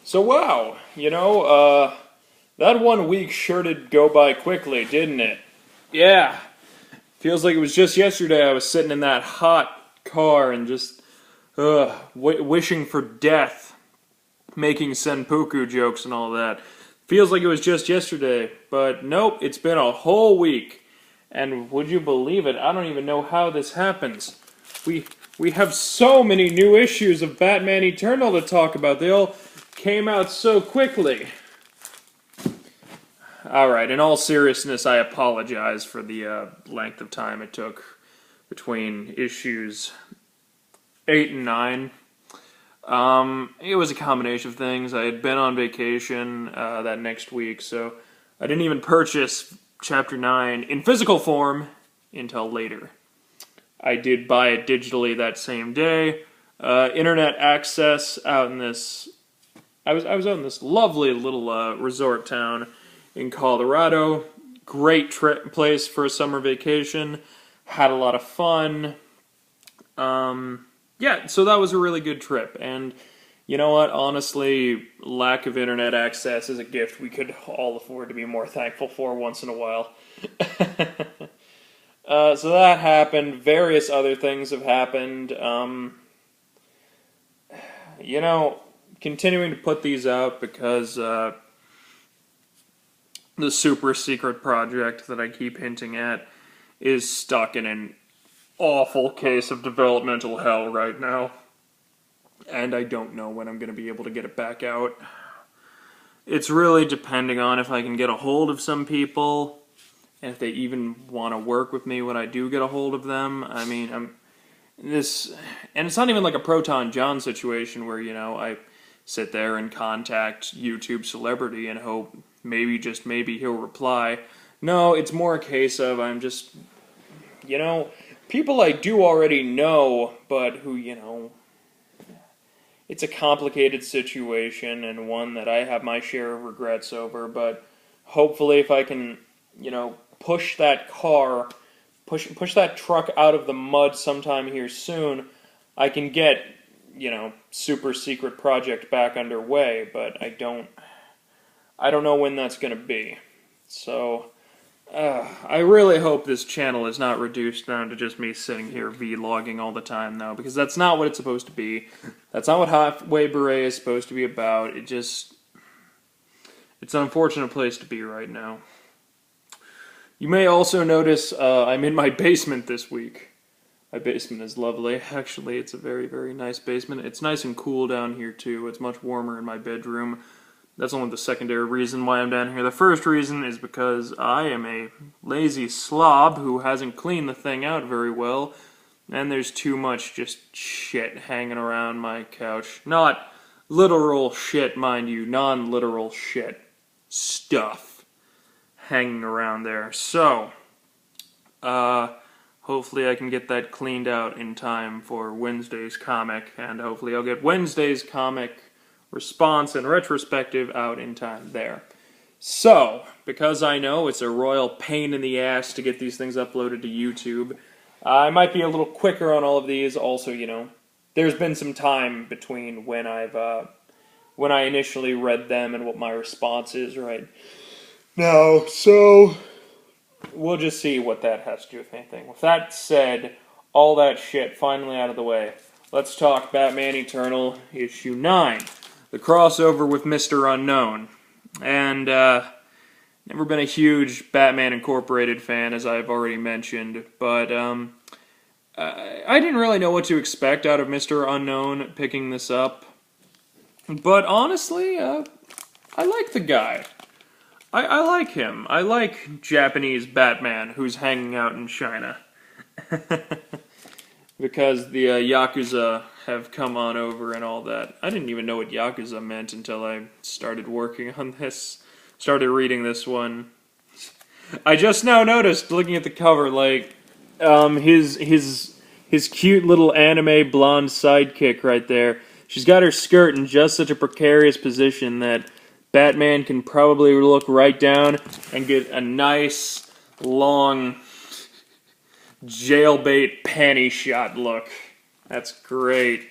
So wow, that 1 week sure did go by quickly, didn't it? Yeah, feels like it was just yesterday I was sitting in that hot car and just wishing for death, making senpuku jokes and all that. Feels like it was just yesterday, but nope, it's been a whole week. And would you believe it? I don't even know how this happens. We we have so many new issues of Batman Eternal to talk about. They all came out so quickly. Alright, in all seriousness, I apologize for the length of time it took between issues 8 and 9. It was a combination of things. I had been on vacation that next week, so I didn't even purchase Chapter 9 in physical form until later. I did buy it digitally that same day. Internet access out in this... I was out in this lovely little resort town in Colorado. Great place for a summer vacation. Had a lot of fun. Yeah, so that was a really good trip. And you know what? Honestly, lack of internet access is a gift we could all afford to be more thankful for once in a while. So that happened. Various other things have happened. Continuing to put these out because the super secret project that I keep hinting at is stuck in an awful case of developmental hell right now. And I don't know when I'm going to be able to get it back out. It's really depending on if I can get a hold of some people, and if they even want to work with me when I do get a hold of them. I mean, and it's not even like a Proton John situation where, I sit there and contact YouTube celebrity and hope maybe, just maybe, he'll reply. No, it's more a case of I'm just, people I do already know, but who, it's a complicated situation and one that I have my share of regrets over, but hopefully if I can, push that truck out of the mud sometime here soon, I can get, super secret project back underway, but I don't know when that's going to be. So, I really hope this channel is not reduced down to just me sitting here vlogging all the time, though, because that's not what it's supposed to be. That's not what Halfway Beret is supposed to be about. It's an unfortunate place to be right now. You may also notice I'm in my basement this week. My basement is lovely. Actually, it's a very, very nice basement. It's nice and cool down here, too. It's much warmer in my bedroom. That's only the secondary reason why I'm down here. The first reason is because I am a lazy slob who hasn't cleaned the thing out very well, and there's too much just shit hanging around my couch. Not literal shit, mind you, non-literal shit. Stuff hanging around there. So, hopefully I can get that cleaned out in time for Wednesday's comic, and hopefully I'll get Wednesday's comic response and retrospective out in time there. So, because I know it's a royal pain in the ass to get these things uploaded to YouTube, I might be a little quicker on all of these. Also, there's been some time between when when I initially read them and what my response is right now, so we'll just see what that has to do with anything. With that said, all that shit finally out of the way, let's talk Batman Eternal issue 9. The crossover with Mr. Unknown. And, never been a huge Batman Incorporated fan, as I've already mentioned, but, I didn't really know what to expect out of Mr. Unknown picking this up. But honestly, I like the guy. I like him. I like Japanese Batman who's hanging out in China. Because the Yakuza have come on over and all that. I didn't even know what Yakuza meant until I started working on this. Started reading this one. I just now noticed, looking at the cover, like, his cute little anime blonde sidekick right there. She's got her skirt in just such a precarious position that Batman can probably look right down and get a nice, long jailbait panty shot look. That's great.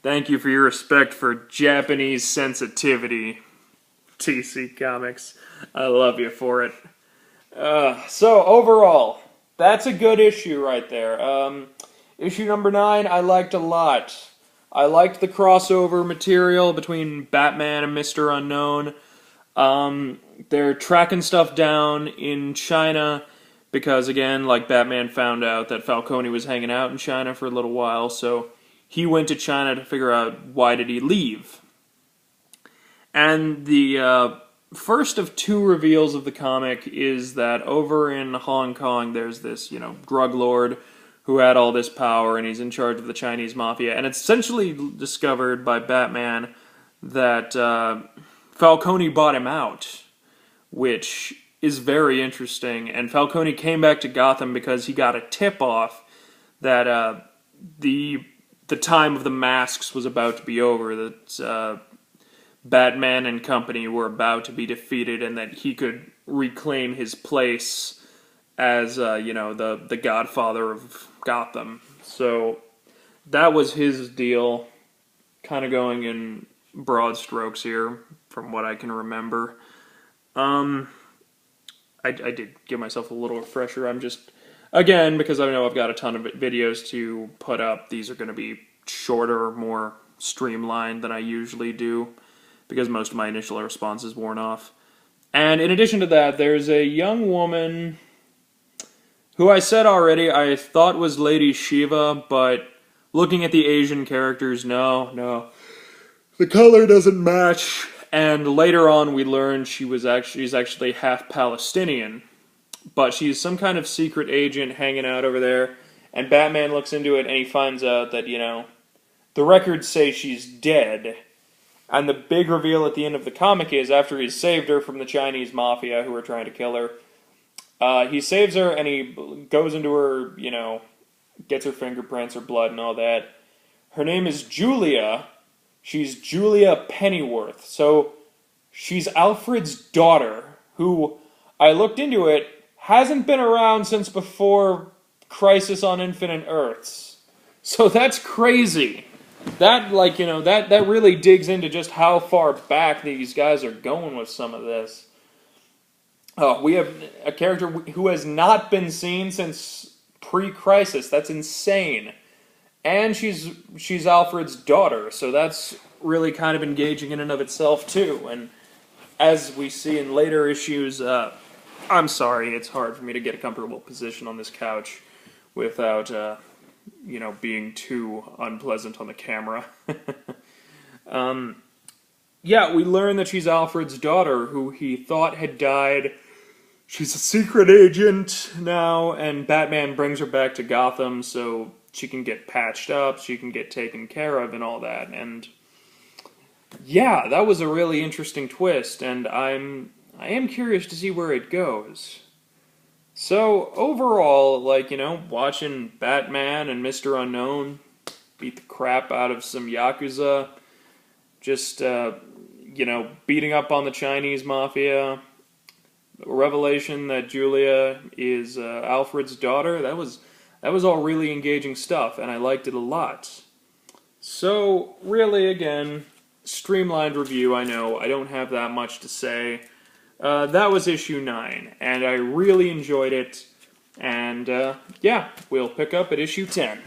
Thank you for your respect for Japanese sensitivity, TC Comics. I love you for it. So, overall, that's a good issue right there. Issue number 9, I liked a lot. I liked the crossover material between Batman and Mr. Unknown. They're tracking stuff down in China because, again, like Batman found out that Falcone was hanging out in China for a little while, so he went to China to figure out why did he leave. And the first of 2 reveals of the comic is that over in Hong Kong there's this, drug lord who had all this power and he's in charge of the Chinese mafia. And it's essentially discovered by Batman that Falcone bought him out, which is very interesting. And Falcone came back to Gotham because he got a tip-off that the time of the masks was about to be over, that Batman and company were about to be defeated, and that he could reclaim his place as, the godfather of Gotham. So that was his deal, kind of going in broad strokes here, from what I can remember. I did give myself a little refresher. I'm just, again, because I know I've got a ton of videos to put up, these are going to be shorter, more streamlined than I usually do, because most of my initial response is worn off. And in addition to that, there's a young woman who I said already I thought was Lady Shiva, but looking at the Asian characters, no. The color doesn't match. And later on we learned she's actually half Palestinian. But she's some kind of secret agent hanging out over there. And Batman looks into it and he finds out that, the records say she's dead. And the big reveal at the end of the comic is, after he's saved her from the Chinese mafia who are trying to kill her, he saves her and he goes into her, gets her fingerprints, her blood and all that. Her name is Julia. She's Julia Pennyworth. So she's Alfred's daughter, who, I looked into it, hasn't been around since before Crisis on Infinite Earths. So that's crazy. That, that really digs into just how far back these guys are going with some of this. We have a character who has not been seen since pre-Crisis. That's insane. And she's Alfred's daughter, so that's really kind of engaging in and of itself, too. And as we see in later issues, I'm sorry, it's hard for me to get a comfortable position on this couch without, being too unpleasant on the camera. Yeah, we learn that she's Alfred's daughter, who he thought had died. She's a secret agent now, and Batman brings her back to Gotham so she can get patched up, she can get taken care of, and all that. And yeah, that was a really interesting twist, and I am curious to see where it goes. So overall, watching Batman and Mr. Unknown beat the crap out of some Yakuza, just beating up on the Chinese mafia. Revelation that Julia is Alfred's daughter, that was all really engaging stuff, and I liked it a lot. So, really, again, streamlined review, I know, I don't have that much to say. That was issue 9, and I really enjoyed it, and yeah, we'll pick up at issue 10.